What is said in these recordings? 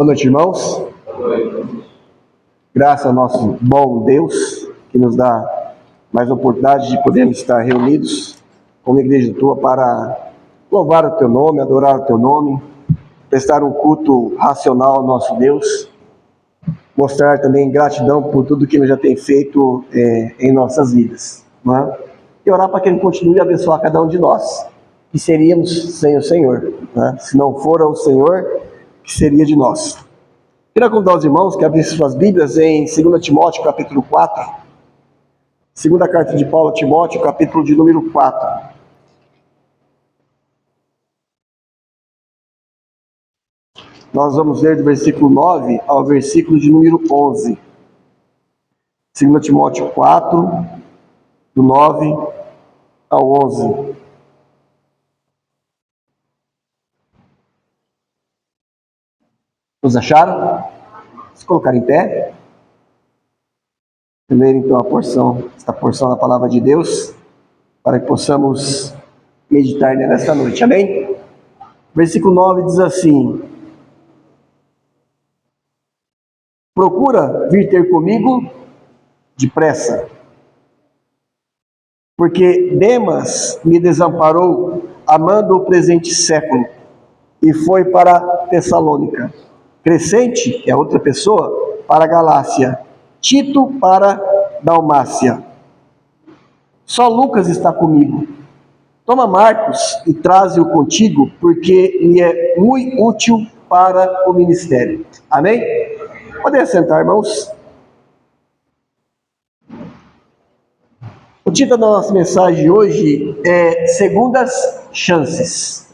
Boa noite, irmãos. Graças ao nosso bom Deus, que nos dá mais oportunidade de podermos estar reunidos como igreja tua para louvar o teu nome, adorar o teu nome, prestar um culto racional ao nosso Deus, mostrar também gratidão por tudo que Ele já tem feito em nossas vidas, não é? E orar para que Ele continue a abençoar cada um de nós, que seríamos sem o Senhor, né? Se não for o Senhor, que seria de nós. Queria convidar os irmãos que abrissem suas Bíblias em 2 Timóteo, capítulo 4, segunda carta de Paulo a Timóteo, capítulo de número 4. Nós vamos ler do versículo 9 ao versículo de número 11. 2 Timóteo 4, do 9 ao 11. Nos acharam? Se colocar em pé. Ler então esta porção da palavra de Deus, para que possamos meditar nesta noite. Amém? Versículo 9 diz assim: procura vir ter comigo depressa, porque Demas me desamparou, amando o presente século, e foi para Tessalônica. Crescente, que é outra pessoa, para Galácia. Tito para Dalmácia. Só Lucas está comigo. Toma Marcos e traze-o contigo, porque lhe é muito útil para o ministério. Amém? Podem assentar, irmãos. O título da nossa mensagem de hoje é Segundas Chances.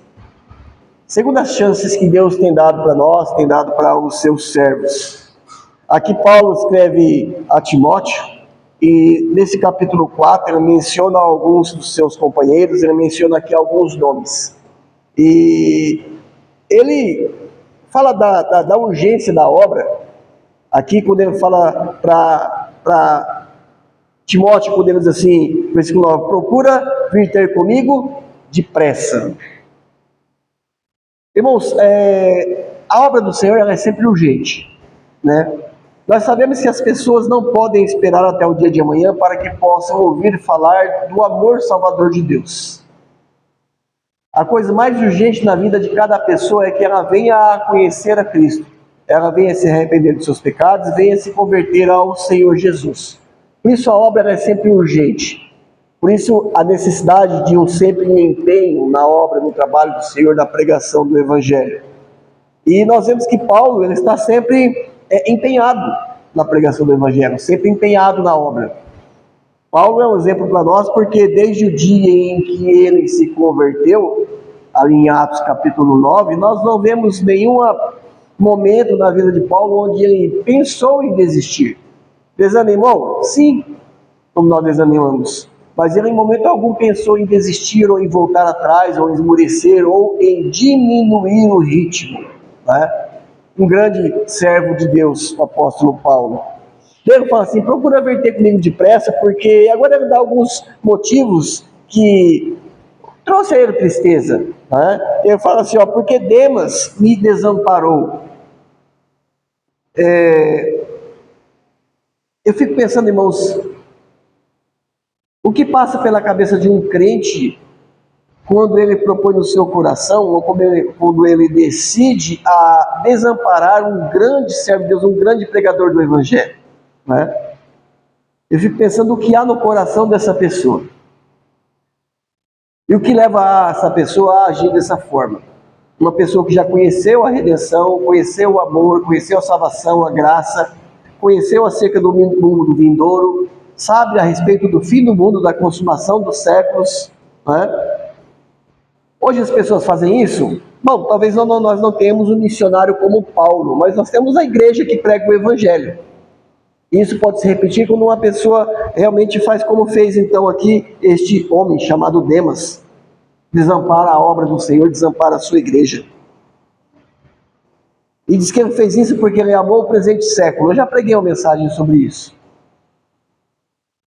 Segundas chances que Deus tem dado para nós, tem dado para os seus servos. Aqui Paulo escreve a Timóteo, e nesse capítulo 4 ele menciona alguns dos seus companheiros, ele menciona aqui alguns nomes. E ele fala da urgência da obra. Aqui quando ele fala para Timóteo, quando ele diz assim, versículo 9, procura vir ter comigo depressa. Irmãos, a obra do Senhor ela é sempre urgente, né? Nós sabemos que as pessoas não podem esperar até o dia de amanhã para que possam ouvir falar do amor salvador de Deus. A coisa mais urgente na vida de cada pessoa é que ela venha a conhecer a Cristo, ela venha se arrepender dos seus pecados, venha se converter ao Senhor Jesus. Por isso a obra é sempre urgente. Por isso a necessidade de um sempre empenho na obra, no trabalho do Senhor, na pregação do Evangelho. E nós vemos que Paulo ele está sempre empenhado na pregação do Evangelho, sempre empenhado na obra. Paulo é um exemplo para nós porque desde o dia em que ele se converteu, ali em Atos capítulo 9, nós não vemos nenhum momento na vida de Paulo onde ele pensou em desistir. Desanimou? Sim, como nós desanimamos. Mas ele em momento algum pensou em desistir, ou em voltar atrás, ou em esmurecer, ou em diminuir o ritmo, né? Um grande servo de Deus, o apóstolo Paulo. Ele fala assim, procura vir ter comigo depressa, porque agora ele dá alguns motivos que trouxe a ele tristeza, né? Ele fala assim, porque Demas me desamparou. Eu fico pensando, irmãos, o que passa pela cabeça de um crente quando ele propõe no seu coração, ou quando ele decide a desamparar um grande servo de Deus, um grande pregador do Evangelho, né? Eu fico pensando o que há no coração dessa pessoa. E o que leva essa pessoa a agir dessa forma. Uma pessoa que já conheceu a redenção, conheceu o amor, conheceu a salvação, a graça, conheceu acerca do mundo vindouro, sabe a respeito do fim do mundo, da consumação dos séculos, né? Hoje as pessoas fazem isso? Bom, talvez nós não tenhamos um missionário como Paulo, mas nós temos a igreja que prega o Evangelho. Isso pode se repetir quando uma pessoa realmente faz como fez então aqui este homem chamado Demas. Desampara a obra do Senhor, desampara a sua igreja. E diz que ele fez isso porque ele amou o presente século. Eu já preguei uma mensagem sobre isso.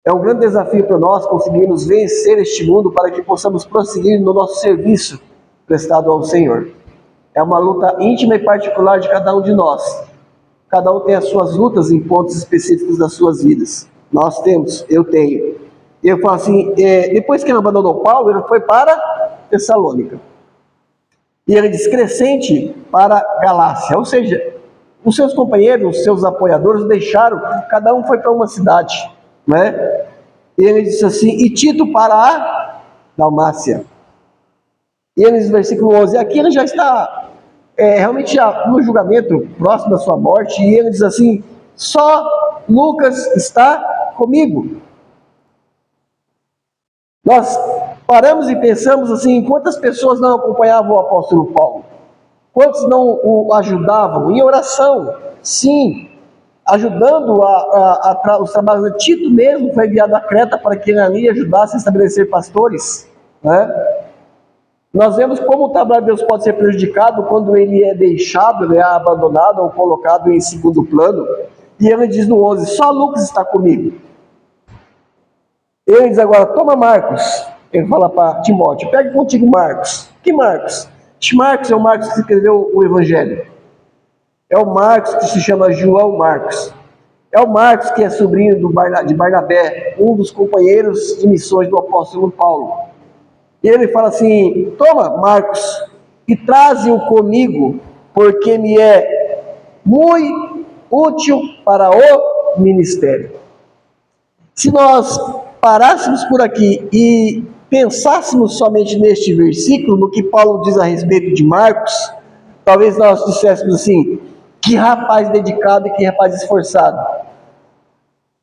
É um grande desafio para nós conseguirmos vencer este mundo para que possamos prosseguir no nosso serviço prestado ao Senhor. É uma luta íntima e particular de cada um de nós. Cada um tem as suas lutas em pontos específicos das suas vidas. Nós temos, eu tenho. E eu falo assim, depois que ele abandonou Paulo, ele foi para Tessalônica. E ele descrescente para Galácia. Ou seja, os seus companheiros, os seus apoiadores deixaram, cada um foi para uma cidade, né? E ele disse assim, e Tito para a Dalmácia. E ele diz no versículo 11, aqui ele já está realmente já no julgamento, próximo da sua morte, e ele diz assim, só Lucas está comigo. Nós paramos e pensamos assim, quantas pessoas não acompanhavam o apóstolo Paulo? Quantos não o ajudavam? Em oração, sim, ajudando os trabalhos. Tito mesmo foi enviado a Creta para que ele ali ajudasse a estabelecer pastores, né? Nós vemos como o trabalho de Deus pode ser prejudicado quando ele é deixado, ele é abandonado ou colocado em segundo plano. E ele diz no 11, só Lucas está comigo. Ele diz agora, toma Marcos. Ele fala para Timóteo, pega contigo Marcos. Que Marcos? Marcos é o Marcos que escreveu o Evangelho. É o Marcos que se chama João Marcos. É o Marcos que é sobrinho de Barnabé, um dos companheiros de missões do apóstolo Paulo. E ele fala assim, toma Marcos e traze-o comigo, porque me é muito útil para o ministério. Se nós parássemos por aqui e pensássemos somente neste versículo, no que Paulo diz a respeito de Marcos, talvez nós disséssemos assim, que rapaz dedicado e que rapaz esforçado.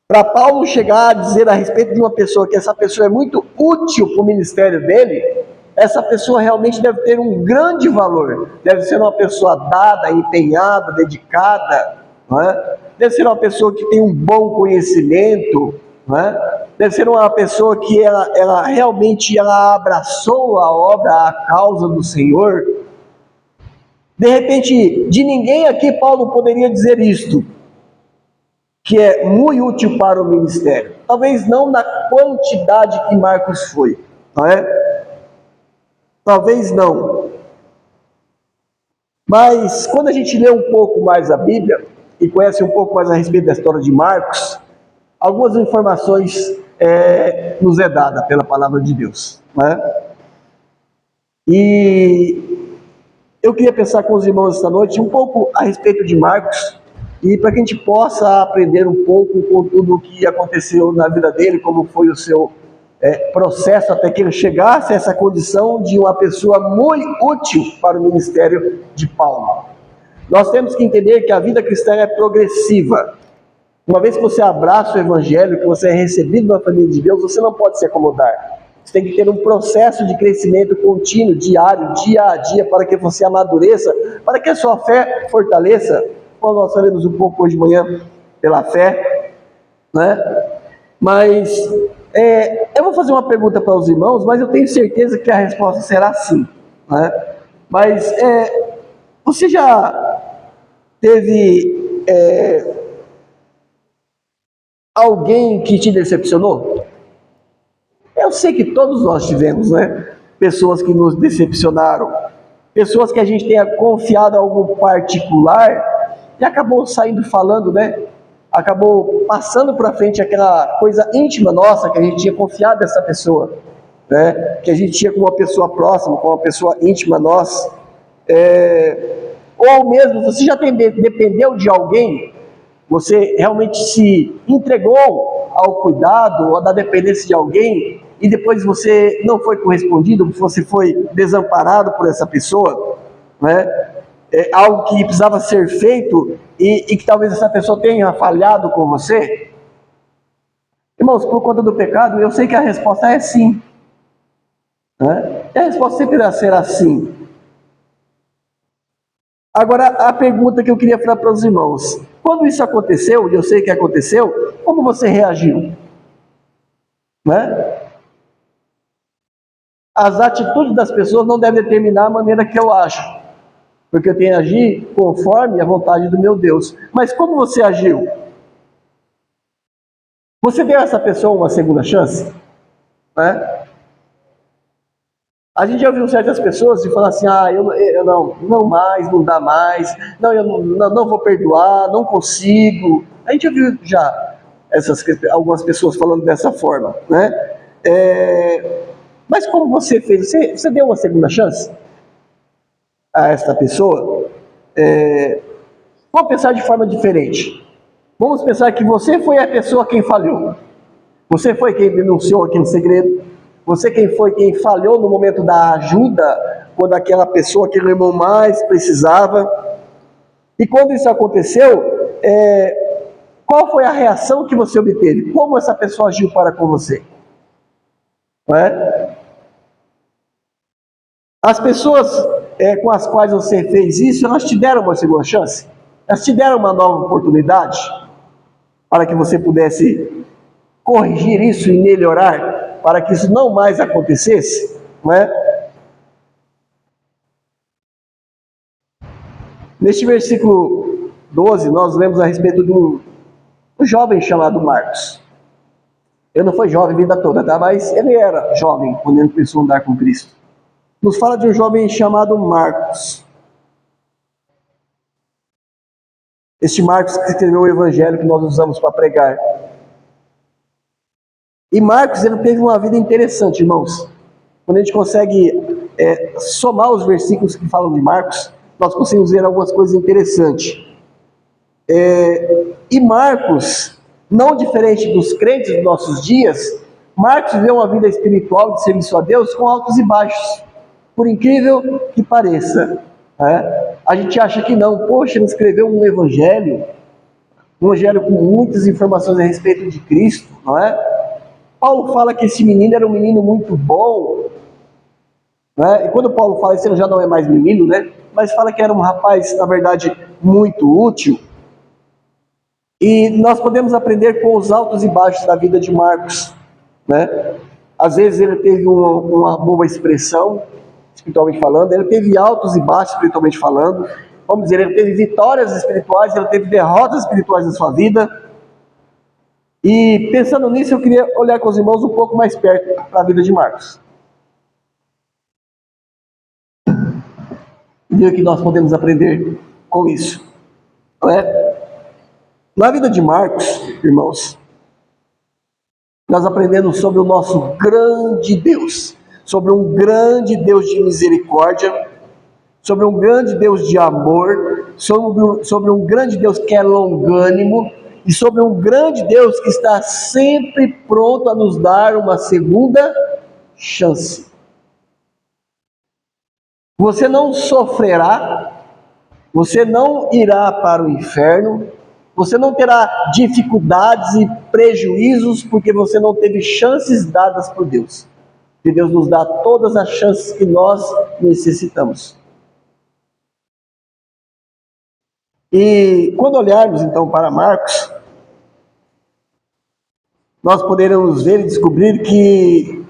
Para Paulo chegar a dizer a respeito de uma pessoa que essa pessoa é muito útil para o ministério dele, essa pessoa realmente deve ter um grande valor, deve ser uma pessoa dada, empenhada, dedicada, não é? Deve ser uma pessoa que tem um bom conhecimento, não é? Deve ser uma pessoa que ela realmente abraçou a obra, a causa do Senhor. De repente, de ninguém aqui Paulo poderia dizer isto, que é muito útil para o ministério. Talvez não na quantidade que Marcos foi, não é? Talvez não. Mas quando a gente lê um pouco mais a Bíblia e conhece um pouco mais a respeito da história de Marcos, algumas informações nos é dada pela palavra de Deus, não é? E eu queria pensar com os irmãos esta noite um pouco a respeito de Marcos, e para que a gente possa aprender um pouco com tudo o que aconteceu na vida dele, como foi o seu processo até que ele chegasse a essa condição de uma pessoa muito útil para o ministério de Paulo. Nós temos que entender que a vida cristã é progressiva. Uma vez que você abraça o Evangelho, que você é recebido na família de Deus, você não pode se acomodar. Você tem que ter um processo de crescimento contínuo, diário, dia a dia, para que você amadureça, para que a sua fé fortaleça. Como nós falamos um pouco hoje de manhã pela fé, né? Mas eu vou fazer uma pergunta para os irmãos, mas eu tenho certeza que a resposta será sim, né? Mas você já teve alguém que te decepcionou? Eu sei que todos nós tivemos, né? Pessoas que nos decepcionaram, pessoas que a gente tenha confiado em algo particular e acabou saindo falando, né? Acabou passando para frente aquela coisa íntima nossa que a gente tinha confiado nessa pessoa, né? Que a gente tinha com uma pessoa próxima, com uma pessoa íntima nossa. Ou mesmo você já dependeu de alguém, você realmente se entregou ao cuidado ou da dependência de alguém e depois você não foi correspondido, você foi desamparado por essa pessoa, né? Algo que precisava ser feito e que talvez essa pessoa tenha falhado com você? Irmãos, por conta do pecado, eu sei que a resposta é sim, né? E a resposta sempre será sim. Agora, a pergunta que eu queria falar para os irmãos, quando isso aconteceu, e eu sei que aconteceu, como você reagiu? Né? As atitudes das pessoas não devem determinar a maneira que eu acho, porque eu tenho que agir conforme a vontade do meu Deus. Mas como você agiu? Você deu a essa pessoa uma segunda chance? Né? A gente já viu certas pessoas e falar assim, eu não mais, não dá mais, não, eu não vou perdoar, não consigo. A gente já viu algumas pessoas falando dessa forma, né? Mas como você fez? Você deu uma segunda chance a esta pessoa? Vamos pensar de forma diferente. Vamos pensar que você foi a pessoa quem falhou. Você foi quem denunciou aquele segredo. Você quem falhou no momento da ajuda, quando aquela pessoa, aquele irmão mais precisava. E quando isso aconteceu, qual foi a reação que você obteve? Como essa pessoa agiu para com você? Não é? As pessoas com as quais você fez isso, elas te deram uma segunda chance? Elas te deram uma nova oportunidade para que você pudesse corrigir isso e melhorar, para que isso não mais acontecesse, não é? Neste versículo 12, nós lemos a respeito de um jovem chamado Marcos. Ele não foi jovem a vida toda, tá? Mas ele era jovem quando ele começou a andar com Cristo. Nos fala de um jovem chamado Marcos. Este Marcos que escreveu o evangelho que nós usamos para pregar. E Marcos, ele teve uma vida interessante, irmãos. Quando a gente consegue somar os versículos que falam de Marcos, nós conseguimos ver algumas coisas interessantes. E Marcos, não diferente dos crentes dos nossos dias, Marcos viveu uma vida espiritual de serviço a Deus com altos e baixos, por incrível que pareça. A gente acha que não, poxa, ele escreveu um evangelho com muitas informações a respeito de Cristo, não é? Paulo fala que esse menino era um menino muito bom, né? E quando Paulo fala isso, ele já não é mais menino, né? Mas fala que era um rapaz, na verdade, muito útil. E nós podemos aprender com os altos e baixos da vida de Marcos, né? Às vezes ele teve uma boa expressão, espiritualmente falando, ele teve altos e baixos espiritualmente falando, vamos dizer, ele teve vitórias espirituais, ele teve derrotas espirituais na sua vida. E pensando nisso, eu queria olhar com os irmãos um pouco mais perto para a vida de Marcos. E ver o que nós podemos aprender com isso. Não é? Na vida de Marcos, irmãos, nós aprendemos sobre o nosso grande Deus, sobre um grande Deus de misericórdia, sobre um grande Deus de amor, sobre um grande Deus que é longânimo, e sobre um grande Deus que está sempre pronto a nos dar uma segunda chance. Você não sofrerá, você não irá para o inferno, você não terá dificuldades e prejuízos porque você não teve chances dadas por Deus. E Deus nos dá todas as chances que nós necessitamos. E quando olharmos então para Marcos, nós poderemos ver e descobrir que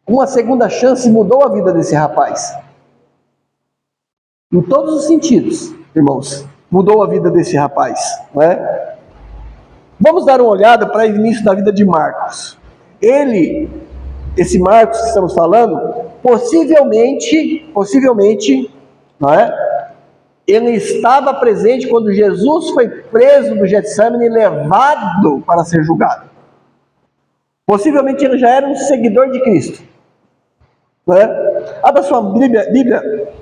uma segunda chance mudou a vida desse rapaz. Em todos os sentidos, irmãos, mudou a vida desse rapaz, não é? Vamos dar uma olhada para o início da vida de Marcos. Esse Marcos que estamos falando, possivelmente, não é? Ele estava presente quando Jesus foi preso do Getsemane e levado para ser julgado. Possivelmente ele já era um seguidor de Cristo. Não é? Abra sua Bíblia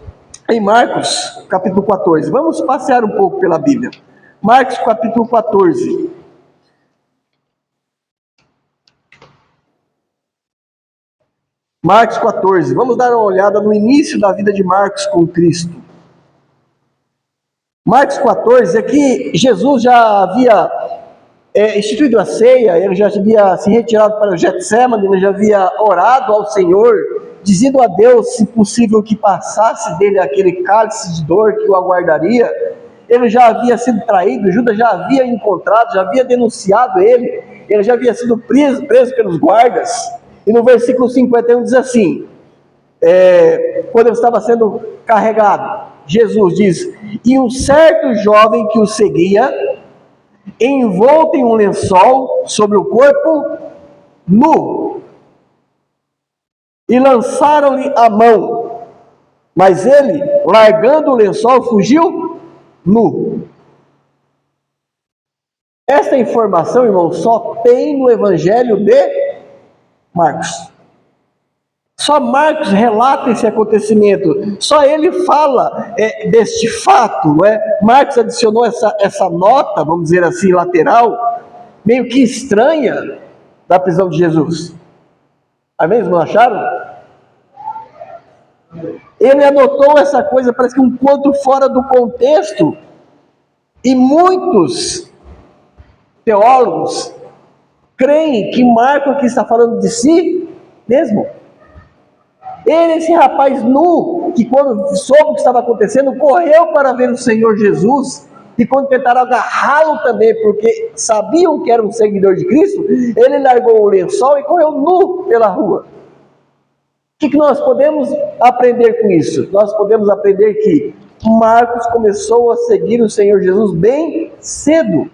em Marcos, capítulo 14. Vamos passear um pouco pela Bíblia. Marcos, capítulo 14. Marcos 14. Vamos dar uma olhada no início da vida de Marcos com Cristo. Marcos 14 é que Jesus já havia instituído a ceia, ele já havia se retirado para o Getsemane, ele já havia orado ao Senhor, dizendo a Deus, se possível, que passasse dele aquele cálice de dor que o aguardaria. Ele já havia sido traído, Judas já havia encontrado, já havia denunciado ele já havia sido preso pelos guardas. E no versículo 51 diz assim, quando ele estava sendo carregado, Jesus diz, e um certo jovem que o seguia, envolto em um lençol sobre o corpo nu. e lançaram-lhe a mão. Mas ele, largando o lençol, fugiu nu. Esta informação, irmão, só tem no Evangelho de Marcos. Só Marcos relata esse acontecimento. Só ele fala deste fato. Não é? Marcos adicionou essa nota, vamos dizer assim, lateral, meio que estranha, da prisão de Jesus. Amém? Não acharam? Ele anotou essa coisa, parece que um quanto fora do contexto. E muitos teólogos creem que Marcos aqui está falando de si mesmo. Ele, esse rapaz nu, que quando soube o que estava acontecendo, correu para ver o Senhor Jesus, e quando tentaram agarrá-lo também, porque sabiam que era um seguidor de Cristo, ele largou o lençol e correu nu pela rua. O que nós podemos aprender com isso? Nós podemos aprender que Marcos começou a seguir o Senhor Jesus bem cedo.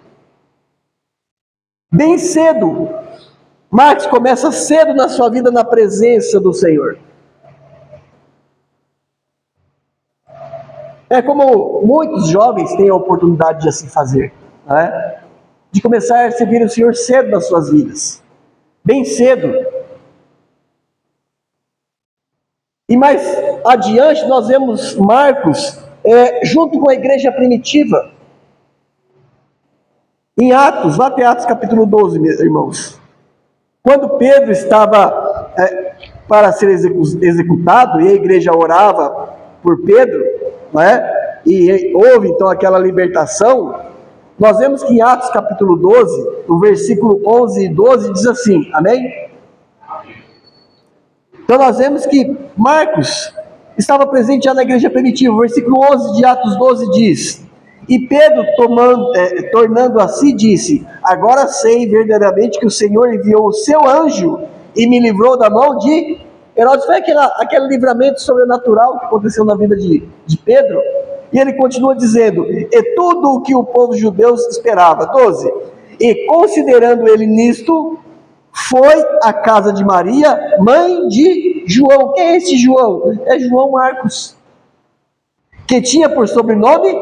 Bem cedo. Marcos começa cedo na sua vida na presença do Senhor. É como muitos jovens têm a oportunidade de assim fazer, né? De começar a servir o Senhor cedo nas suas vidas, bem cedo. E mais adiante nós vemos Marcos junto com a igreja primitiva, em Atos, lá tem Atos capítulo 12, meus irmãos. Quando Pedro estava para ser executado, e a igreja orava por Pedro, né? E houve então aquela libertação, nós vemos que em Atos capítulo 12, no versículo 11 e 12, diz assim, amém? Então nós vemos que Marcos estava presente já na igreja primitiva. O versículo 11 de Atos 12 diz: E Pedro, tornando a si, disse: Agora sei verdadeiramente que o Senhor enviou o seu anjo e me livrou da mão de Herodes. Foi aquele livramento sobrenatural que aconteceu na vida de Pedro. E ele continua dizendo: E tudo o que o povo judeu esperava. 12. E considerando ele nisto, foi à casa de Maria, mãe de João. Quem é esse João? É João Marcos, que tinha por sobrenome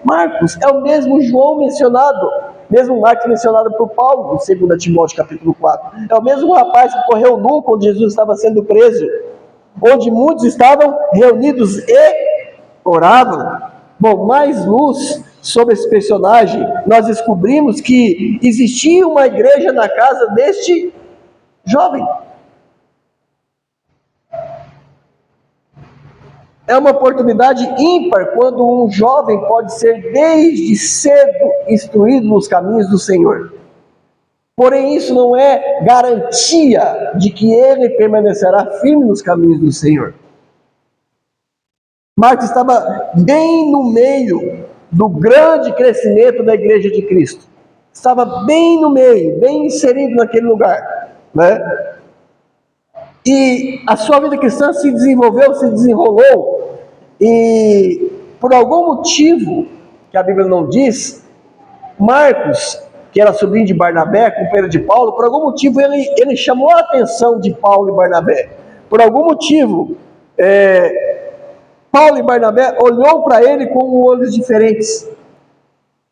Marcos. É o mesmo João mencionado, mesmo Marcos mencionado por Paulo, em 2 Timóteo capítulo 4. É o mesmo rapaz que correu nu quando Jesus estava sendo preso, onde muitos estavam reunidos e oravam. Bom, mais luz sobre esse personagem, nós descobrimos que existia uma igreja na casa deste jovem. É uma oportunidade ímpar quando um jovem pode ser desde cedo instruído nos caminhos do Senhor. Porém, isso não é garantia de que ele permanecerá firme nos caminhos do Senhor. Marcos estava bem no meio do grande crescimento da igreja de Cristo. Estava bem no meio, bem inserido naquele lugar, né? E a sua vida cristã se desenvolveu, se desenrolou, e por algum motivo, que a Bíblia não diz, Marcos, que era sobrinho de Barnabé, companheiro de Paulo, por algum motivo ele chamou a atenção de Paulo e Barnabé. Por algum motivo, Paulo e Barnabé olhou para ele com olhos diferentes.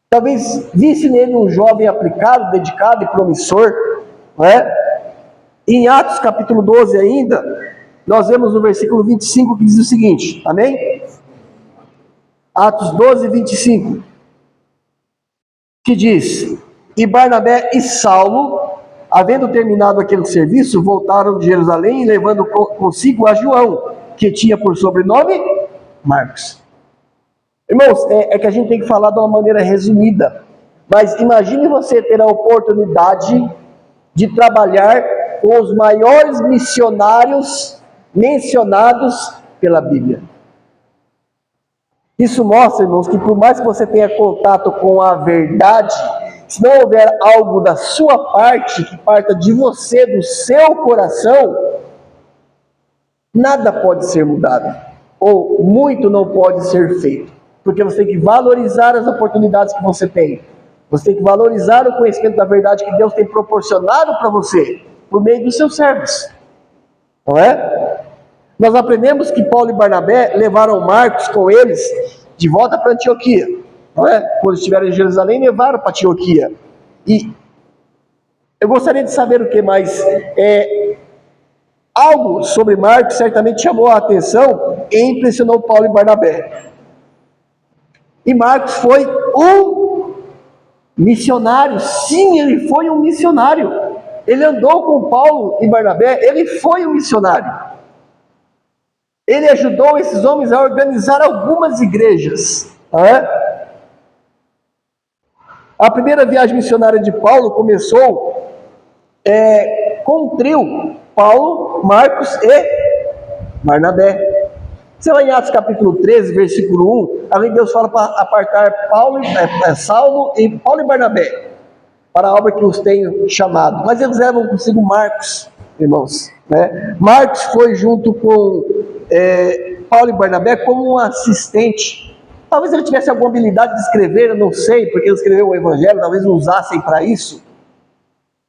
Talvez visse nele um jovem aplicado, dedicado e promissor, não é? Em Atos capítulo 12 ainda, nós vemos no versículo 25 que diz o seguinte, amém? Atos 12, 25, que diz: E Barnabé e Saulo, havendo terminado aquele serviço, voltaram de Jerusalém, levando consigo a João, que tinha por sobrenome Marcos. Irmãos, é que a gente tem que falar de uma maneira resumida, mas imagine você ter a oportunidade de trabalhar com os maiores missionários mencionados pela Bíblia. Isso mostra, irmãos, que por mais que você tenha contato com a verdade, se não houver algo da sua parte, que parta de você, do seu coração, nada pode ser mudado, ou muito não pode ser feito, porque você tem que valorizar as oportunidades que você tem, você tem que valorizar o conhecimento da verdade que Deus tem proporcionado para você, por meio dos seus servos, não é? Nós aprendemos que Paulo e Barnabé levaram Marcos com eles de volta para Antioquia, não é? Quando estiveram em Jerusalém, levaram para Antioquia. E eu gostaria de saber o que mais. Algo sobre Marcos certamente chamou a atenção e impressionou Paulo e Barnabé. E Marcos foi um missionário. Sim, ele foi um missionário. Ele andou com Paulo e Barnabé, ele foi um missionário. Ele ajudou esses homens a organizar algumas igrejas. A primeira viagem missionária de Paulo começou com um trio: Paulo, Marcos e Barnabé. Você vai em Atos capítulo 13, versículo 1, ali Deus fala para apartar Saulo e Paulo e Barnabé para a obra que os tenho chamado. Mas eles levam consigo Marcos, irmãos. Marcos foi junto com Paulo e Barnabé como um assistente. Talvez ele tivesse alguma habilidade de escrever, eu não sei, porque ele escreveu o Evangelho, talvez usassem para isso.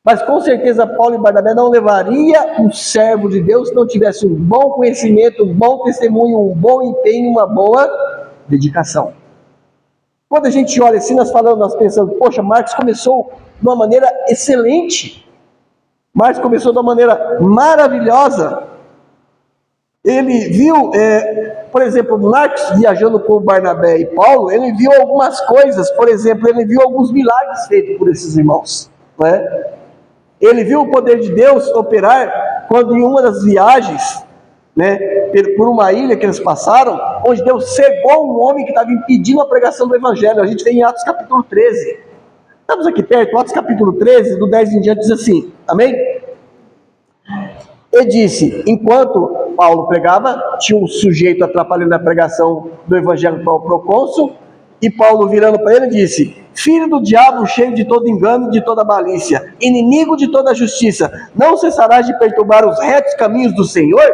Mas com certeza Paulo e Barnabé não levaria um servo de Deus se não tivesse um bom conhecimento, um bom testemunho, um bom empenho, uma boa dedicação. Quando a gente olha assim, nós pensamos, poxa, Marcos começou de uma maneira excelente. Marcos começou de uma maneira maravilhosa. Ele viu, por exemplo, Marcos viajando com Barnabé e Paulo, ele viu algumas coisas. Por exemplo, ele viu alguns milagres feitos por esses irmãos, não é? Ele viu o poder de Deus operar quando em uma das viagens, por uma ilha que eles passaram, onde Deus cegou um homem que estava impedindo a pregação do Evangelho. A gente tem em Atos capítulo 13. Estamos aqui perto, Atos capítulo 13, do 10 em diante, diz assim, amém? Ele disse, enquanto Paulo pregava, tinha um sujeito atrapalhando a pregação do Evangelho para o procônsul, e Paulo virando para ele disse: filho do diabo, cheio de todo engano e de toda malícia, inimigo de toda justiça, não cessarás de perturbar os retos caminhos do Senhor?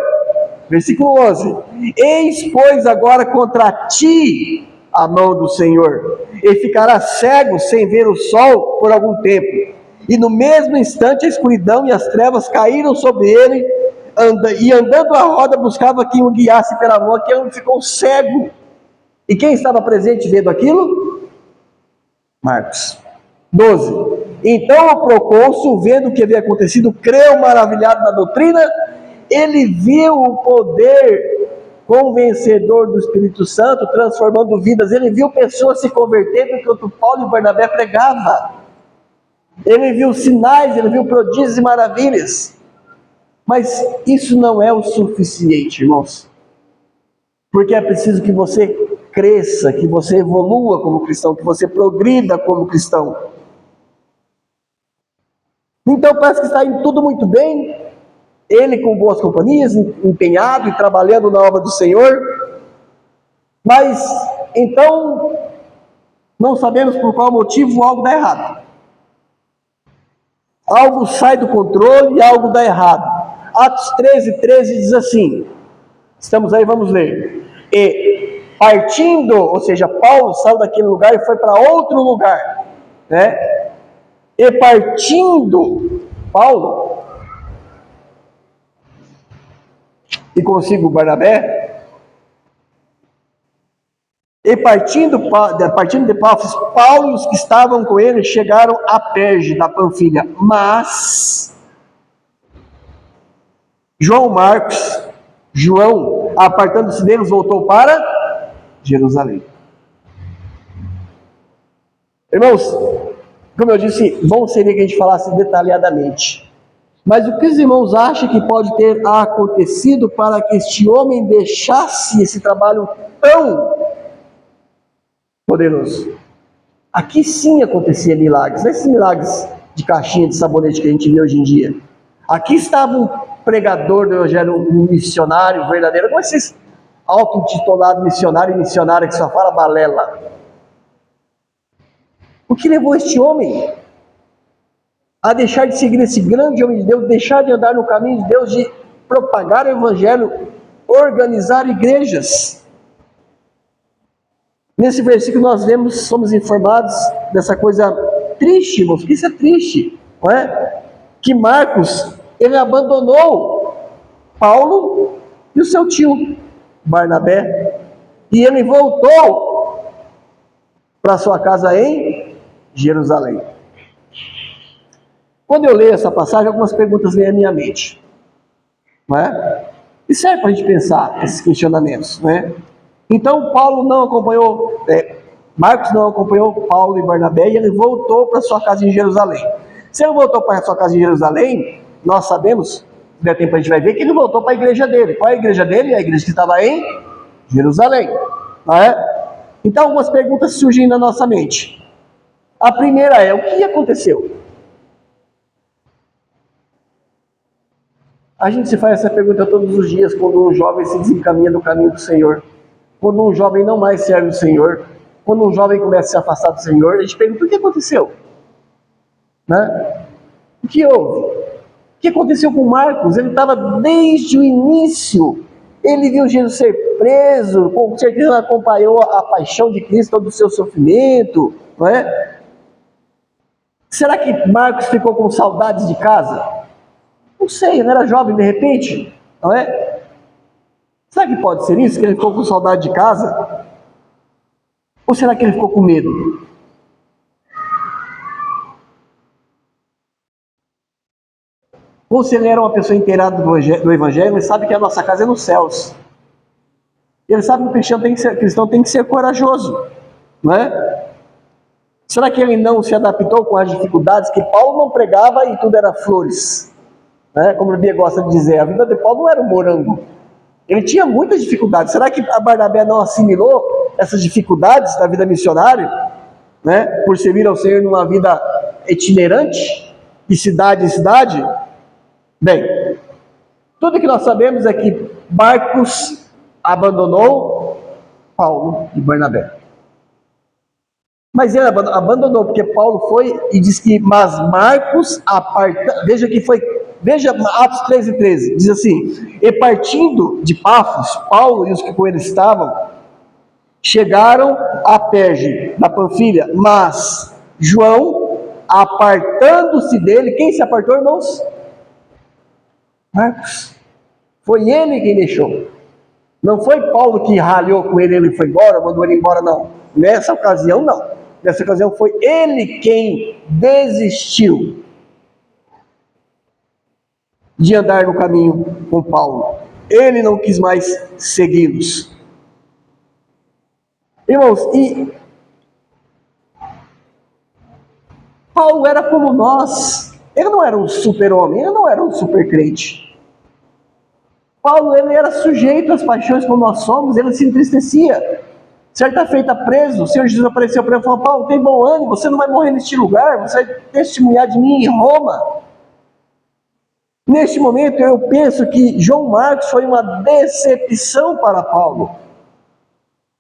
Versículo 11: eis, pois, agora contra ti a mão do Senhor, e ficará cego sem ver o sol por algum tempo. E no mesmo instante a escuridão e as trevas caíram sobre ele, e andando a roda buscava quem o guiasse pela mão, que ele ficou cego. E quem estava presente vendo aquilo? Marcos. 12. Então o procônsul, vendo o que havia acontecido, creu maravilhado na doutrina. Ele viu o poder convencedor do Espírito Santo transformando vidas. Ele viu pessoas se convertendo enquanto Paulo e Barnabé pregavam. Ele viu sinais, ele viu prodígios e maravilhas. Mas isso não é o suficiente, irmãos. Porque é preciso que você cresça, que você evolua como cristão, que você progrida como cristão. Então parece que está indo tudo muito bem, ele com boas companhias, empenhado e trabalhando na obra do Senhor, mas então não sabemos por qual motivo algo dá errado. Algo sai do controle e algo dá errado. Atos 13 diz assim, estamos aí, vamos ler. E partindo, ou seja, Paulo saiu daquele lugar e foi para outro lugar, E partindo, Paulo, e consigo Barnabé, e partindo de Paulo e os que estavam com ele chegaram a Perge, da Panfilha, mas João, apartando-se deles, voltou para Jerusalém. Irmãos, como eu disse, bom seria que a gente falasse detalhadamente. Mas o que os irmãos acham que pode ter acontecido para que este homem deixasse esse trabalho tão poderoso? Aqui sim acontecia milagres, não esses milagres de caixinha de sabonete que a gente vê hoje em dia. Aqui estava um pregador do Evangelho, um missionário verdadeiro, como esses auto-intitulados missionário e missionária que só fala balela. O que levou este homem a deixar de seguir esse grande homem de Deus, deixar de andar no caminho de Deus, de propagar o Evangelho, organizar igrejas? Nesse versículo nós vemos, somos informados dessa coisa triste, irmãos, porque isso é triste, não é? Que Marcos, ele abandonou Paulo e o seu tio, Barnabé. E ele voltou para sua casa em Jerusalém. Quando eu leio essa passagem, algumas perguntas vêm à minha mente. Não é? E serve para a gente pensar esses questionamentos. Né? Então, Marcos não acompanhou Paulo e Barnabé e ele voltou para sua casa em Jerusalém. Se ele voltou para sua casa em Jerusalém, nós sabemos, se der tempo a gente vai ver, que ele voltou para a igreja dele. Qual é a igreja dele? A igreja que estava em Jerusalém. Não é? Então, algumas perguntas surgem na nossa mente. A primeira é, o que aconteceu? A gente se faz essa pergunta todos os dias quando um jovem se desencaminha do caminho do Senhor. Quando um jovem não mais serve o Senhor. Quando um jovem começa a se afastar do Senhor, a gente pergunta, o que aconteceu? Né? O que houve? O que aconteceu com Marcos? Ele estava desde o início. Ele viu Jesus ser preso, com certeza acompanhou a paixão de Cristo, todo o seu sofrimento. Não é? Será que Marcos ficou com saudades de casa? Não sei, ele era jovem de repente, não é? Será que pode ser isso, que ele ficou com saudade de casa? Ou será que ele ficou com medo? Ou se ele era uma pessoa inteirada do Evangelho, ele sabe que a nossa casa é nos céus. Ele sabe que o cristão tem que ser corajoso, não é? Será que ele não se adaptou com as dificuldades que Paulo não pregava e tudo era flores? Né? Como o Bia gosta de dizer, a vida de Paulo não era um morango. Ele tinha muitas dificuldades. Será que a Barnabé não assimilou essas dificuldades da vida missionária? Né? Por servir ao Senhor numa vida itinerante, de cidade em cidade? Bem, tudo que nós sabemos é que Marcos abandonou Paulo e Barnabé. Mas ele abandonou, porque Paulo foi e diz que, mas Marcos veja Atos 13:13, diz assim, e partindo de Pafos, Paulo e os que com ele estavam, chegaram a Perge, da Panfilha, mas João, apartando-se dele, quem se apartou, irmãos? Marcos. Foi ele quem deixou. Não foi Paulo que ralhou com ele, ele foi embora, mandou ele embora, não. Nessa ocasião, não. Nessa ocasião foi ele quem desistiu de andar no caminho com Paulo. Ele não quis mais segui-los. Irmãos, e Paulo era como nós. Ele não era um super-homem, ele não era um super-crente. Paulo, ele era sujeito às paixões como nós somos, ele se entristecia. Certa feita preso, o Senhor Jesus apareceu para ele e falou, Paulo, tem bom ânimo, você não vai morrer neste lugar, você vai testemunhar de mim em Roma. Neste momento eu penso que João Marcos foi uma decepção para Paulo.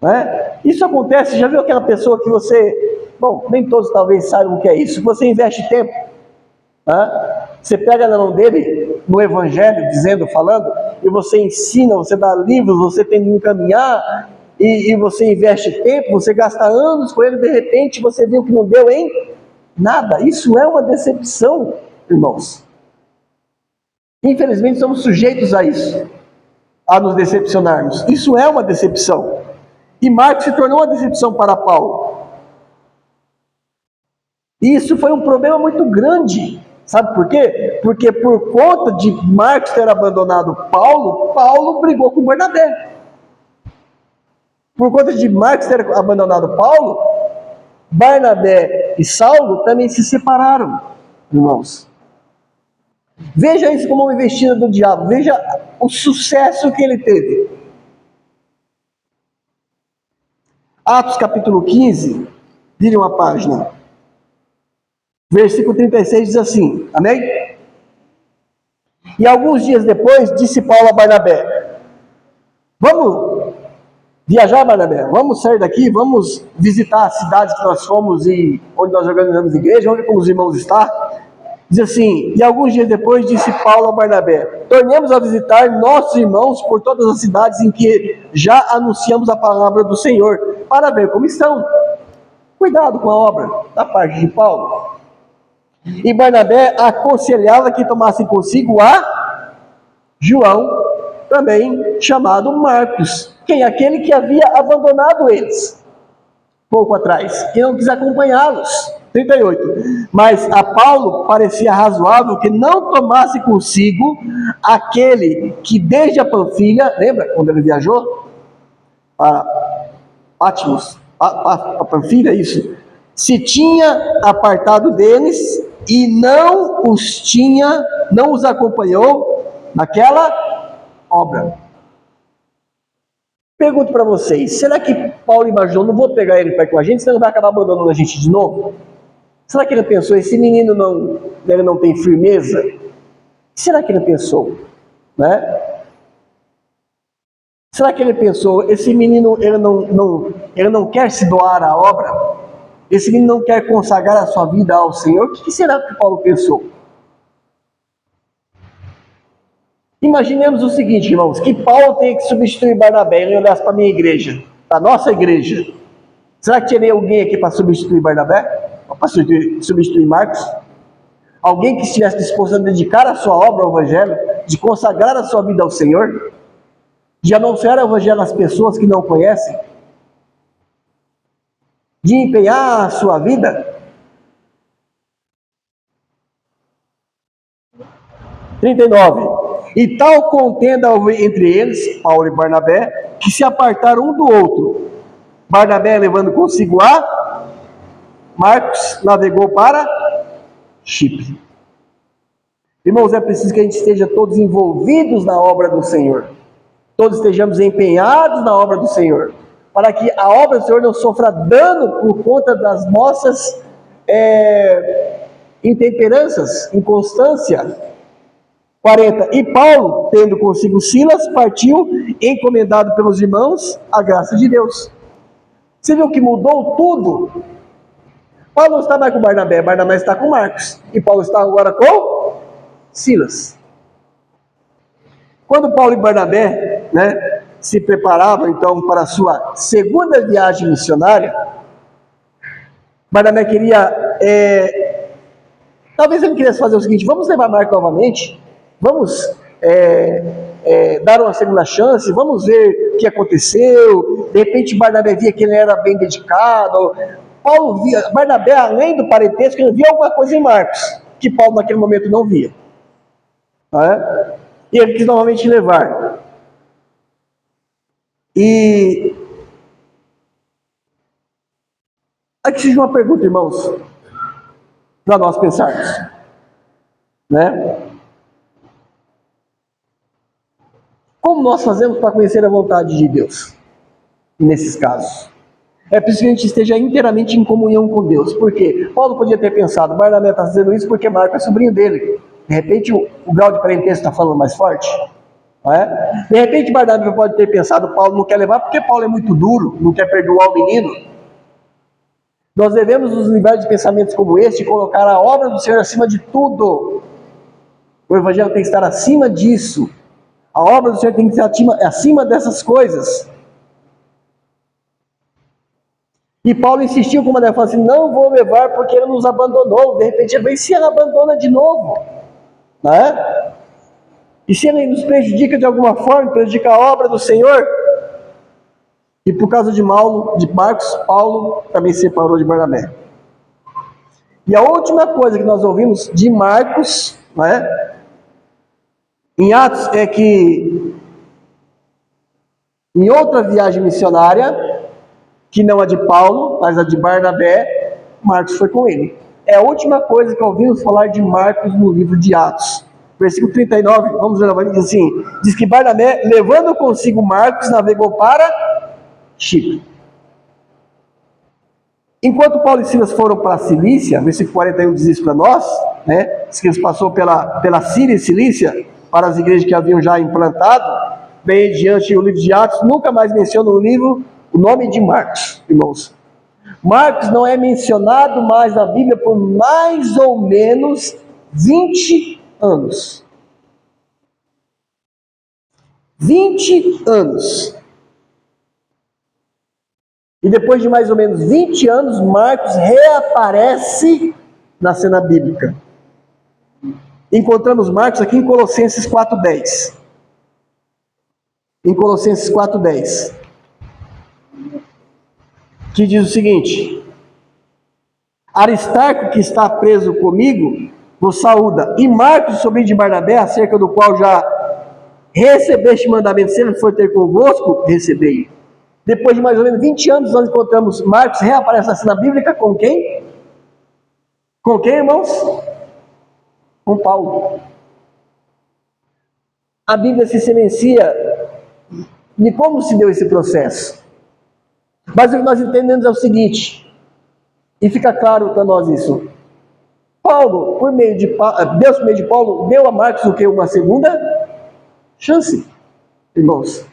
Né? Isso acontece, já viu aquela pessoa que você, bom, nem todos talvez saibam o que é isso, você investe tempo, né? Você pega na mão dele, no Evangelho, falando, e você ensina, você dá livros, você tem de encaminhar, e você investe tempo, você gasta anos com ele, de repente você viu que não deu em nada. Isso é uma decepção, irmãos. Infelizmente somos sujeitos a isso, a nos decepcionarmos. Isso é uma decepção. E Marcos se tornou uma decepção para Paulo. E isso foi um problema muito grande. Sabe por quê? Porque por conta de Marcos ter abandonado Paulo, Paulo brigou com Barnabé. Por conta de Marcos ter abandonado Paulo, Barnabé e Saulo também se separaram, irmãos. Veja isso como uma investida do diabo. Veja o sucesso que ele teve. Atos capítulo 15, vire uma página. Versículo 36 diz assim, amém? E alguns dias depois, disse Paulo a Barnabé, vamos viajar, Barnabé, vamos sair daqui, vamos visitar as cidades que nós fomos e onde nós organizamos igreja, onde os irmãos estão. Diz assim, e alguns dias depois disse Paulo a Barnabé, tornemos a visitar nossos irmãos por todas as cidades em que já anunciamos a palavra do Senhor, para ver como estão. Cuidado com a obra da parte de Paulo. E Barnabé aconselhava que tomassem consigo a João, também chamado Marcos, quem é aquele que havia abandonado eles pouco atrás e não quis acompanhá-los. 38. Mas a Paulo parecia razoável que não tomasse consigo aquele que desde a Panfilha, lembra quando ele viajou para Patmos, a Panfilha, isso, se tinha apartado deles e não os acompanhou naquela obra. Pergunto para vocês, será que Paulo imaginou, não vou pegar ele perto com a gente, senão ele vai acabar abandonando a gente de novo? Será que ele pensou, esse menino ele não tem firmeza? Será que ele pensou? Né? Será que ele pensou, esse menino ele não quer se doar à obra? Esse menino não quer consagrar a sua vida ao Senhor? O que será que Paulo pensou? Imaginemos o seguinte, irmãos, que Paulo tem que substituir Barnabé, ele olhasse para a minha igreja, para a nossa igreja. Será que teria alguém aqui para substituir Barnabé? Para substituir Marcos? Alguém que estivesse disposto a dedicar a sua obra ao Evangelho, de consagrar a sua vida ao Senhor, de anunciar o Evangelho às pessoas que não conhecem, de empenhar a sua vida? 39. E tal contenda entre eles, Paulo e Barnabé, que se apartaram um do outro. Barnabé levando consigo Marcos, navegou para Chipre. Irmãos, é preciso que a gente esteja todos envolvidos na obra do Senhor. Todos estejamos empenhados na obra do Senhor. Para que a obra do Senhor não sofra dano por conta das nossas intemperanças, inconstância. 40. E Paulo, tendo consigo Silas, partiu, encomendado pelos irmãos, a graça de Deus. Você viu que mudou tudo? Paulo não está mais com Barnabé, Barnabé está com Marcos. E Paulo está agora com Silas. Quando Paulo e Barnabé, se preparavam então para a sua segunda viagem missionária, Barnabé queria, talvez ele quisesse fazer o seguinte: vamos levar Marcos novamente, vamos dar uma segunda chance, vamos ver o que aconteceu. De repente Barnabé via que ele era bem dedicado. Barnabé, além do parentesco, ele via alguma coisa em Marcos, que Paulo naquele momento não via. E ele quis novamente levar. E aqui surge uma pergunta, irmãos, para nós pensarmos. Como nós fazemos para conhecer a vontade de Deus nesses casos? É preciso que a gente esteja inteiramente em comunhão com Deus. Por quê? Paulo podia ter pensado, Barnabé está fazendo isso porque Marcos é sobrinho dele. De repente o grau de parentesco está falando mais forte. De repente Barnabé pode ter pensado, Paulo não quer levar porque Paulo é muito duro, não quer perdoar o menino. Nós devemos, nos níveis de pensamentos como este, colocar a obra do Senhor acima de tudo. O Evangelho tem que estar acima disso. A obra do Senhor tem que estar acima dessas coisas. E Paulo insistiu com uma delas, falou assim, não vou levar porque ele nos abandonou. De repente ele vem, se ele abandona de novo, e se ele nos prejudica de alguma forma, prejudica a obra do Senhor. E por causa de Marcos, Paulo também se separou de Barnabé. E a última coisa que nós ouvimos de Marcos, em Atos, é que em outra viagem missionária, que não a de Paulo, mas a de Barnabé, Marcos foi com ele. É a última coisa que ouvimos falar de Marcos no livro de Atos. Versículo 39, vamos ver, diz assim, diz que Barnabé, levando consigo Marcos, navegou para Chipre. Enquanto Paulo e Silas foram para a Cilícia, versículo 41 diz isso para nós, diz que eles passou pela Síria e Cilícia, para as igrejas que haviam já implantado, bem diante o livro de Atos, nunca mais menciona no livro o nome de Marcos, irmãos. Marcos não é mencionado mais na Bíblia por mais ou menos 20 anos. 20 anos. E depois de mais ou menos 20 anos, Marcos reaparece na cena bíblica. Encontramos Marcos aqui em Colossenses 4:10. em Colossenses 4:10, que diz o seguinte: Aristarco, que está preso comigo, vos saúda, e Marcos, sobrinho de Barnabé, acerca do qual já recebeste mandamento, se ele for ter convosco, recebei. Depois de mais ou menos 20 anos, nós encontramos Marcos, reaparece na cena bíblica com quem? Com quem, irmãos? Com Paulo. A Bíblia se silencia de como se deu esse processo. Mas o que nós entendemos é o seguinte, e fica claro para nós isso. Paulo, Deus por meio de Paulo, deu a Marcos o que? Uma segunda chance, irmãos.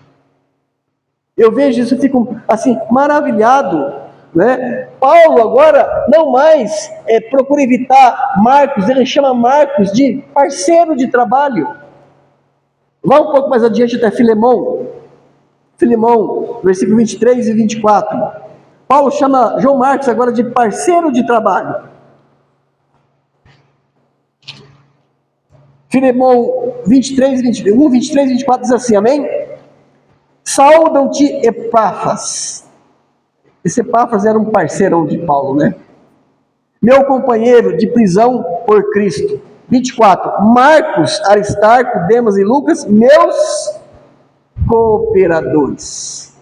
Eu vejo isso e fico assim, maravilhado, né? Paulo agora não mais procura evitar Marcos, ele chama Marcos de parceiro de trabalho. Vá um pouco mais adiante até Filemão, versículo 23 e 24. Paulo chama João Marcos agora de parceiro de trabalho. Filemão 23 e 24 diz assim, amém? Saúdam-te Epáfras. Esse Epáfras era um parceirão de Paulo, né? Meu companheiro de prisão por Cristo. 24. Marcos, Aristarco, Demas e Lucas, meus cooperadores.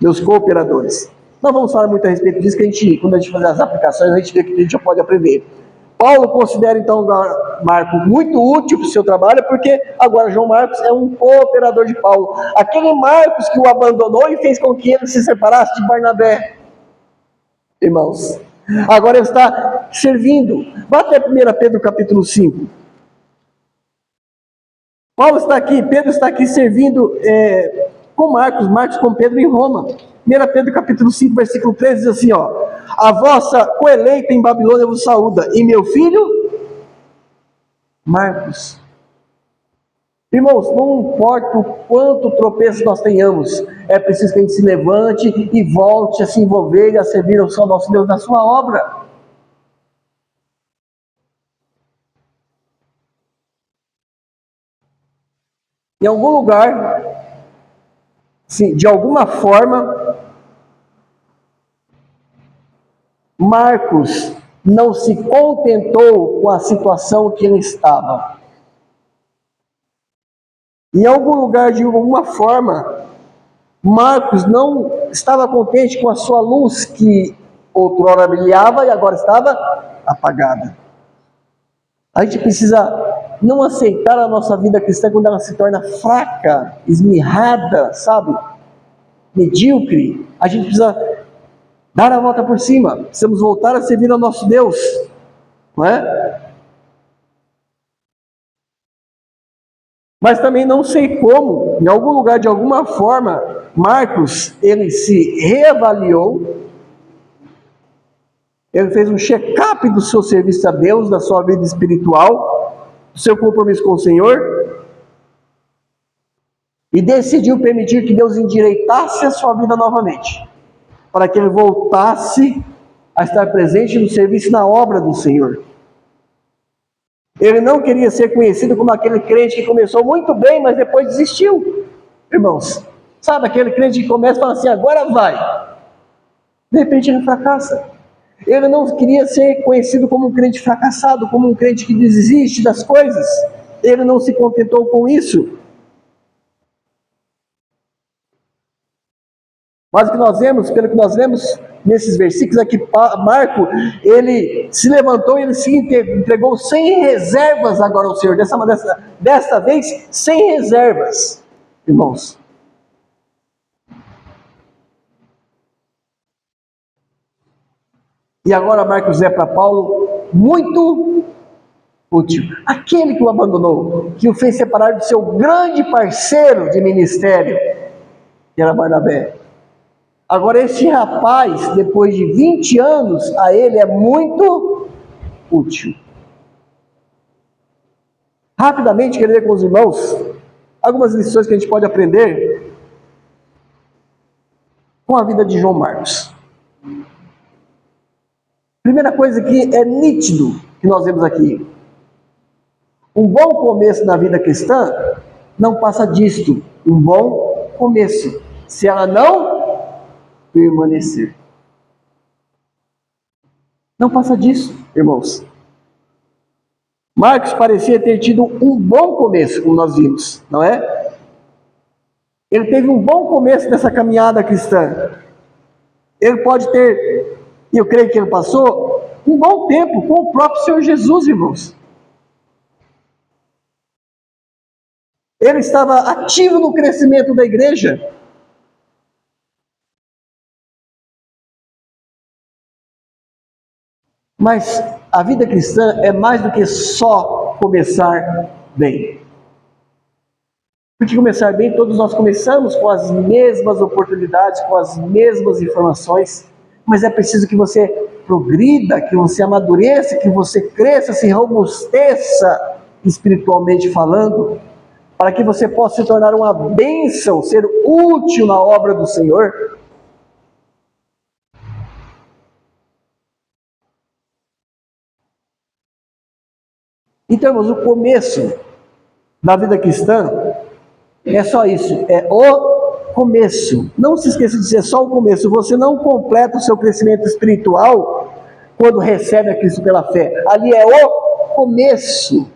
Meus cooperadores. Não vamos falar muito a respeito disso, que quando a gente fazer as aplicações, a gente vê que a gente já pode aprender. Paulo considera então Marcos muito útil para o seu trabalho, porque agora João Marcos é um cooperador de Paulo. Aquele Marcos que o abandonou e fez com que ele se separasse de Barnabé. Irmãos, agora ele está servindo. Vá até 1 Pedro capítulo 5. Paulo está aqui, Pedro está aqui servindo com Marcos com Pedro em Roma. 1 Pedro capítulo 5, versículo 13 diz assim, ó: a vossa coeleita em Babilônia vos saúda, e meu filho Marcos. Irmãos, não importa o quanto tropeço nós tenhamos, é preciso que a gente se levante e volte a se envolver e a servir ao nosso Deus na sua obra. Em algum lugar, sim, de alguma forma, Marcos não se contentou com a situação que ele estava. Em algum lugar, de alguma forma, Marcos não estava contente com a sua luz que outrora brilhava e agora estava apagada. A gente precisa não aceitar a nossa vida cristã quando ela se torna fraca, esmirrada, sabe? Medíocre. A gente precisa dar a volta por cima. Precisamos voltar a servir ao nosso Deus. Não é? Mas também não sei como, em algum lugar, de alguma forma, Marcos, ele se reavaliou, ele fez um check-up do seu serviço a Deus, da sua vida espiritual, do seu compromisso com o Senhor, e decidiu permitir que Deus endireitasse a sua vida novamente, para que ele voltasse a estar presente no serviço, na obra do Senhor. Ele não queria ser conhecido como aquele crente que começou muito bem, mas depois desistiu. Irmãos, sabe aquele crente que começa e fala assim, agora vai. De repente ele fracassa. Ele não queria ser conhecido como um crente fracassado, como um crente que desiste das coisas. Ele não se contentou com isso. Mas o que nós vemos, pelo que nós vemos nesses versículos, é que Marco, ele se levantou e ele se entregou sem reservas agora ao Senhor. Desta vez, sem reservas, irmãos. E agora Marcos é para Paulo muito útil. Aquele que o abandonou, que o fez separar do seu grande parceiro de ministério, que era Barnabé. Agora esse rapaz, depois de 20 anos, a ele é muito útil. Rapidamente, quero ler com os irmãos algumas lições que a gente pode aprender com a vida de João Marcos. Primeira coisa que é nítido, que nós vemos aqui. Um bom começo na vida cristã não passa disto um bom começo, se ela não permanecer. Não passa disso, irmãos. Marcos parecia ter tido um bom começo, como nós vimos, não é? Ele teve um bom começo dessa caminhada cristã. Ele pode ter, e eu creio que ele passou, um bom tempo com o próprio Senhor Jesus, irmãos. Ele estava ativo no crescimento da igreja. Mas a vida cristã é mais do que só começar bem. Porque começar bem, todos nós começamos com as mesmas oportunidades, com as mesmas informações, mas é preciso que você progrida, que você amadureça, que você cresça, se robusteça espiritualmente falando, para que você possa se tornar uma bênção, ser útil na obra do Senhor. Então, irmãos, o começo da vida cristã é só isso, é o começo. Não se esqueça de dizer só o começo. Você não completa o seu crescimento espiritual quando recebe a Cristo pela fé. Ali é o começo.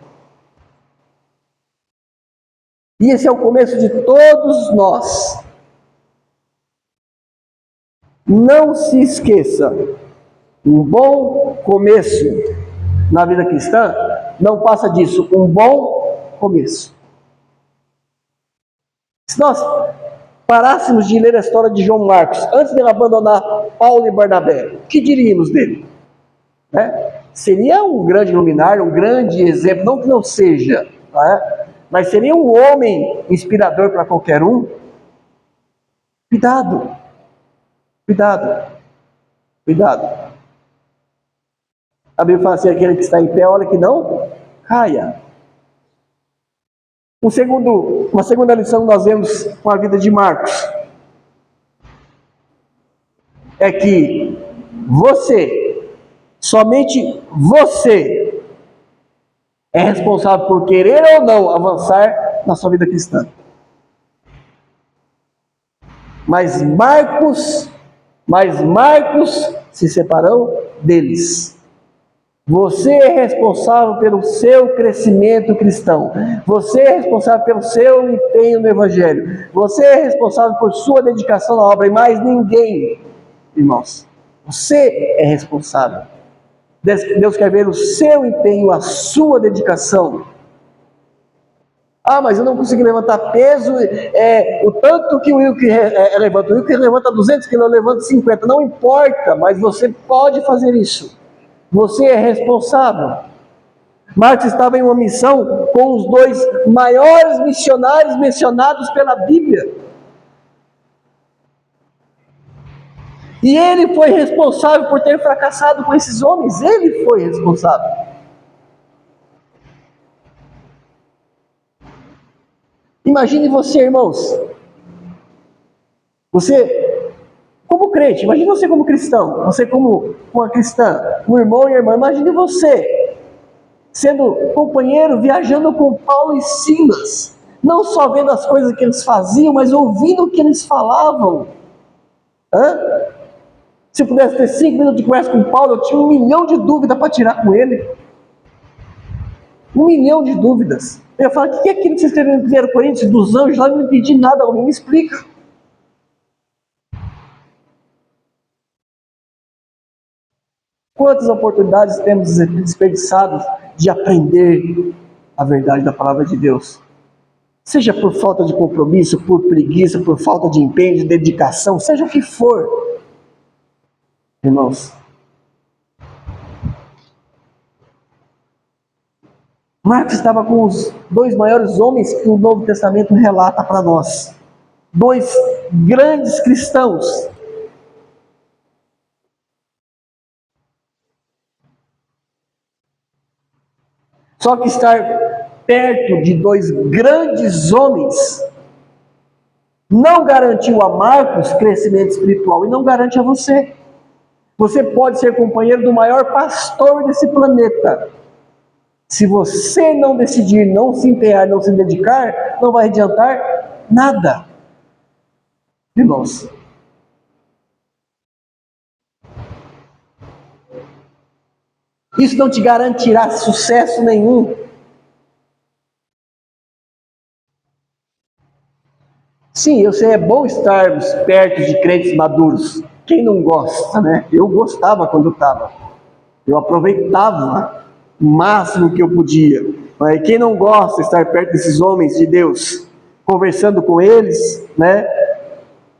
E esse é o começo de todos nós. Não se esqueça, um bom começo na vida cristã não passa disso, um bom começo. Se nós parássemos de ler a história de João Marcos, antes de ele abandonar Paulo e Barnabé, o que diríamos dele? Seria um grande luminário, um grande exemplo, não que não seja, mas seria um homem inspirador para qualquer um. Cuidado, cuidado, cuidado. A Bíblia fala assim, aquele que está em pé, olha que não caia. Uma segunda lição que nós vemos com a vida de Marcos é que você, somente você, é responsável por querer ou não avançar na sua vida cristã. Mas Marcos se separou deles. Você é responsável pelo seu crescimento cristão. Você é responsável pelo seu empenho no Evangelho. Você é responsável por sua dedicação na obra e mais ninguém, irmãos. Você é responsável. Deus quer ver o seu empenho, a sua dedicação. Ah, mas eu não consigo levantar peso, o tanto que o Wilker levanta. O Wilker levanta 200 quilos, eu levanto 50. Não importa, mas você pode fazer isso. Você é responsável. Marcos estava em uma missão com os dois maiores missionários mencionados pela Bíblia. E ele foi responsável por ter fracassado com esses homens. Ele foi responsável. Imagine você, irmãos. Você como crente, imagine você como cristão, você como uma cristã, um irmão e irmã, imagine você sendo companheiro, viajando com Paulo e Silas, não só vendo as coisas que eles faziam, mas ouvindo o que eles falavam. Se eu pudesse ter 5 minutos de conversa com Paulo, eu tinha 1 milhão de dúvidas para tirar com ele. 1 milhão de dúvidas. Eu ia falar, o que é aquilo que vocês escreveram em 1 Coríntios dos anjos lá? Eu não entendi nada, alguém me explica. Quantas oportunidades temos desperdiçado de aprender a verdade da palavra de Deus? Seja por falta de compromisso, por preguiça, por falta de empenho, de dedicação, seja o que for. Irmãos, Marcos estava com os 2 maiores homens que o Novo Testamento relata para nós. 2 grandes cristãos. Só que estar perto de 2 grandes homens não garantiu a Marcos crescimento espiritual e não garante a você. Você pode ser companheiro do maior pastor desse planeta, Se você não decidir, não se empenhar, não se dedicar, não vai adiantar nada, irmãos. Isso não te garantirá sucesso nenhum. Sim, eu sei, é bom estarmos perto de crentes maduros. Quem não gosta, né? Eu gostava quando estava. Eu aproveitava o máximo que eu podia. Mas quem não gosta de estar perto desses homens de Deus, conversando com eles, né?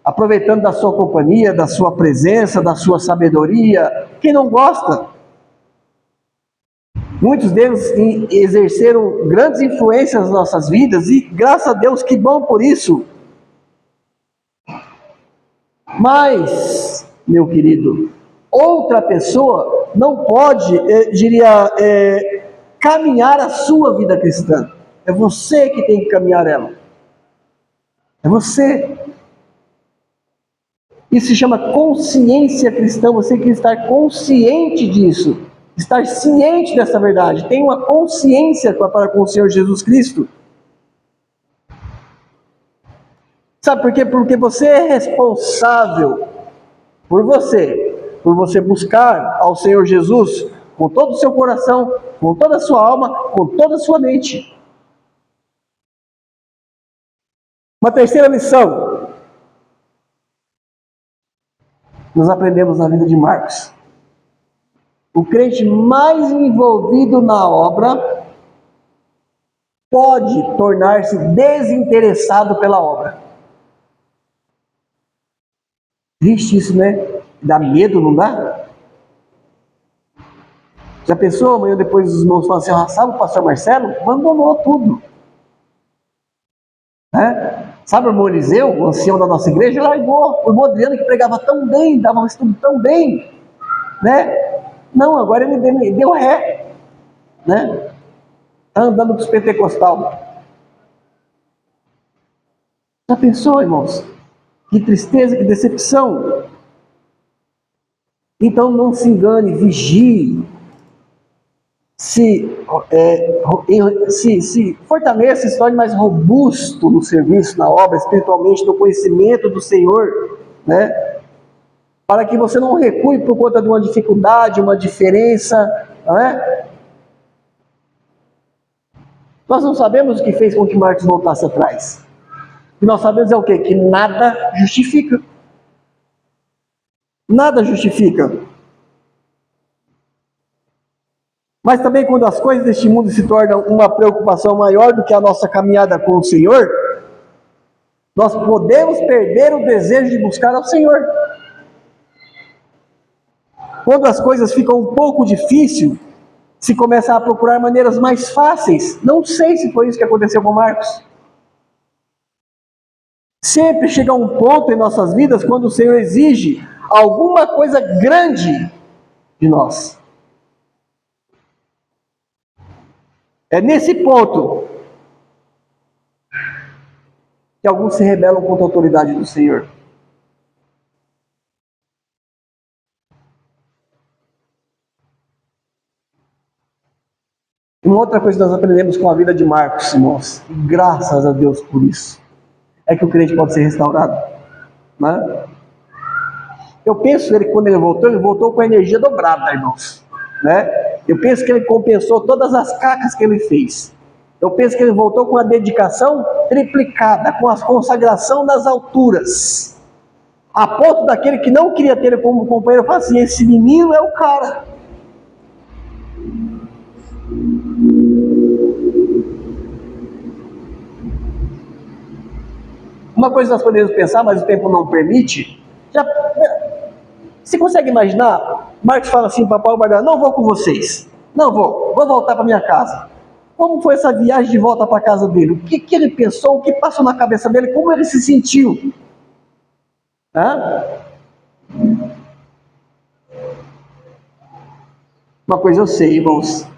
Aproveitando da sua companhia, da sua presença, da sua sabedoria. Quem não gosta? Muitos deles exerceram grandes influências nas nossas vidas e graças a Deus, que bom por isso. Mas, meu querido, outra pessoa não pode, caminhar a sua vida cristã. É você que tem que caminhar ela. É você. Isso se chama consciência cristã. Você tem que estar consciente disso. Estar ciente dessa verdade. Tem uma consciência para com o Senhor Jesus Cristo. Sabe por quê? Porque você é responsável por você buscar ao Senhor Jesus com todo o seu coração, com toda a sua alma, com toda a sua mente. Uma terceira lição, nós aprendemos na vida de Marcos. O crente mais envolvido na obra pode tornar-se desinteressado pela obra. Triste isso, né? Dá medo, não dá? Já pensou, amanhã depois os irmãos falam assim, sabe o pastor Marcelo? Abandonou tudo. Né? Sabe o irmão Eliseu, o ancião da nossa igreja? Largou. O irmão Adriano que pregava tão bem, dava um estudo tão bem. Né? Não, agora ele deu ré. Né? Está andando com os pentecostal. Já pensou, irmãos? Que tristeza, que decepção. Então não se engane, vigie. Se fortaleça, se torne mais robusto no serviço, na obra, espiritualmente, no conhecimento do Senhor, né? Para que você não recue por conta de uma dificuldade, uma diferença, não é? Nós não sabemos o que fez com que Marcos voltasse atrás. O que nós sabemos é o quê? Que nada justifica. Nada justifica. Mas também quando as coisas deste mundo se tornam uma preocupação maior do que a nossa caminhada com o Senhor, nós podemos perder o desejo de buscar ao Senhor. Quando as coisas ficam um pouco difíceis, se começa a procurar maneiras mais fáceis. Não sei se foi isso que aconteceu com Marcos. Sempre chega um ponto em nossas vidas quando o Senhor exige alguma coisa grande de nós. É nesse ponto que alguns se rebelam contra a autoridade do Senhor. Uma outra coisa que nós aprendemos com a vida de Marcos, irmãos, e graças a Deus por isso, é que o crente pode ser restaurado. Né? Eu penso que quando ele voltou com a energia dobrada, irmãos. Né? Eu penso que ele compensou todas as cacas que ele fez. Eu penso que ele voltou com a dedicação triplicada, com a consagração nas alturas. A ponto daquele que não queria ter ele como companheiro, falar assim, esse menino é o cara. Uma coisa nós podemos pensar, mas o tempo não permite. Você consegue imaginar? Marcos fala assim para Paulo Barnabé, não vou com vocês. Não vou voltar para minha casa. Como foi essa viagem de volta para a casa dele? O que ele pensou? O que passou na cabeça dele? Como ele se sentiu? Uma coisa eu sei, irmãos.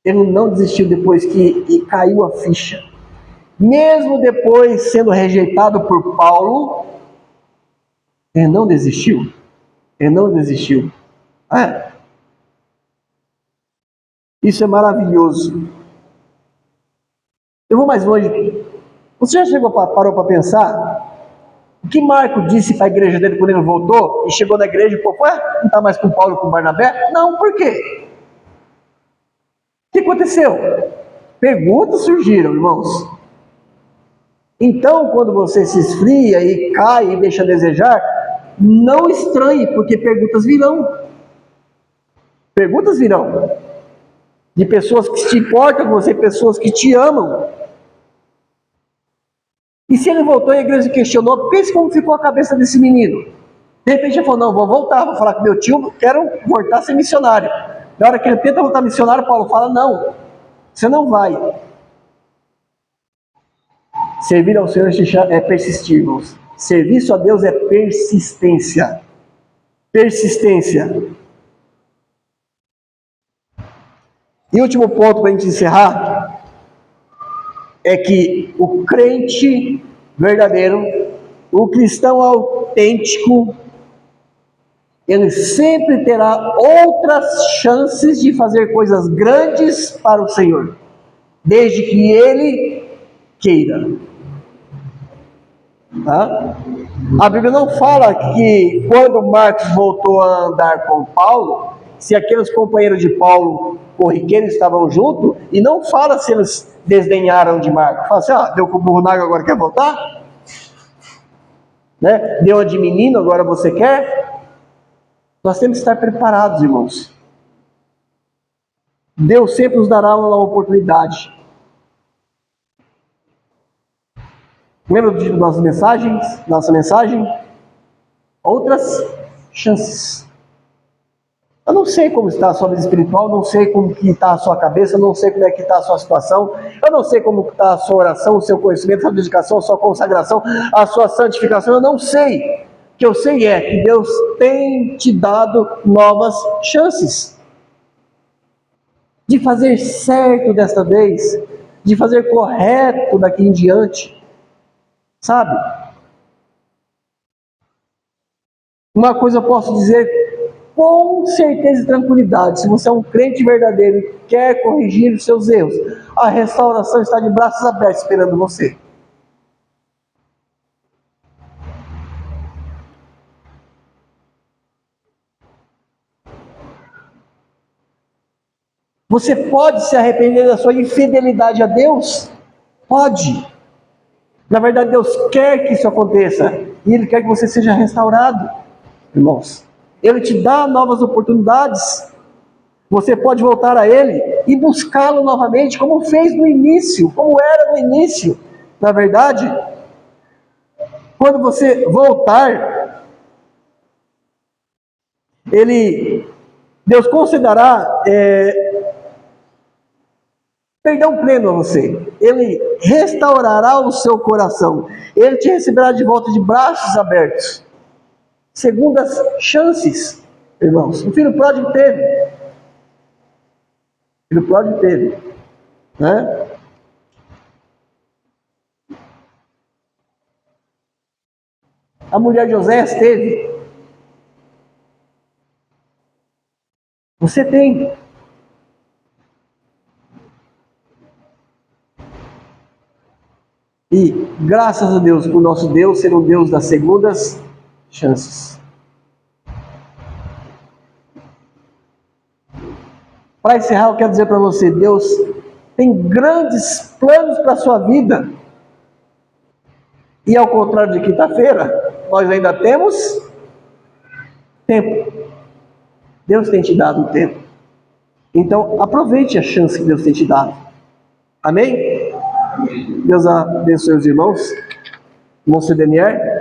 Ele não desistiu depois que caiu a ficha. Mesmo depois sendo rejeitado por Paulo, ele não desistiu. Ele não desistiu. Isso é maravilhoso. Eu vou mais longe. Você já parou para pensar o que Marco disse para a igreja dele quando ele voltou e chegou na igreja e falou: ué, não está mais com Paulo e com Barnabé? Não, por quê? O que aconteceu? Perguntas surgiram, irmãos. Então, quando você se esfria e cai e deixa a desejar, não estranhe, porque perguntas virão. Perguntas virão. De pessoas que se importam com você, pessoas que te amam. E se ele voltou e a igreja questionou, pense como ficou a cabeça desse menino. De repente ele falou: não, vou voltar, vou falar com meu tio, quero voltar a ser missionário. Na hora que ele tenta voltar missionário, Paulo fala: não, você não vai. Servir ao Senhor é persistir, irmãos. Serviço a Deus é persistência. Persistência. E último ponto para a gente encerrar é que o crente verdadeiro, o cristão autêntico, ele sempre terá outras chances de fazer coisas grandes para o Senhor, desde que ele queira. Tá? A Bíblia não fala que quando Marcos voltou a andar com Paulo, se aqueles companheiros de Paulo corriqueiros estavam juntos, e não fala se eles desdenharam de Marcos. Fala assim: deu com o burro na água, agora quer voltar? Né? Deu a de menino, agora você quer? Nós temos que estar preparados, irmãos. Deus sempre nos dará uma oportunidade. Lembra do título das mensagens? Nossa mensagem? Outras chances. Eu não sei como está a sua vida espiritual, não sei como que está a sua cabeça, não sei como é que está a sua situação, eu não sei como está a sua oração, o seu conhecimento, a sua dedicação, a sua consagração, a sua santificação, eu não sei. O que eu sei é que Deus tem te dado novas chances de fazer certo desta vez, de fazer correto daqui em diante. Sabe? Uma coisa eu posso dizer com certeza e tranquilidade: se você é um crente verdadeiro e quer corrigir os seus erros, a restauração está de braços abertos esperando você. Você pode se arrepender da sua infidelidade a Deus? Pode. Na verdade, Deus quer que isso aconteça. E Ele quer que você seja restaurado, irmãos. Ele te dá novas oportunidades. Você pode voltar a Ele e buscá-lo novamente, como fez no início, como era no início. Na verdade, quando você voltar, Deus concederá perdão pleno a você. Ele restaurará o seu coração. Ele te receberá de volta de braços abertos. Segundas chances, irmãos. O filho pródigo teve. O filho pródigo teve. Né? A mulher de Osés teve. Você tem. E graças a Deus, por nosso Deus ser um Deus das segundas chances. Para encerrar, eu quero dizer para você: Deus tem grandes planos para a sua vida. E ao contrário de quinta-feira, nós ainda temos tempo. Deus tem te dado tempo. Então, aproveite a chance que Deus tem te dado. Amém? Deus abençoe os irmãos. Irmão Daniel.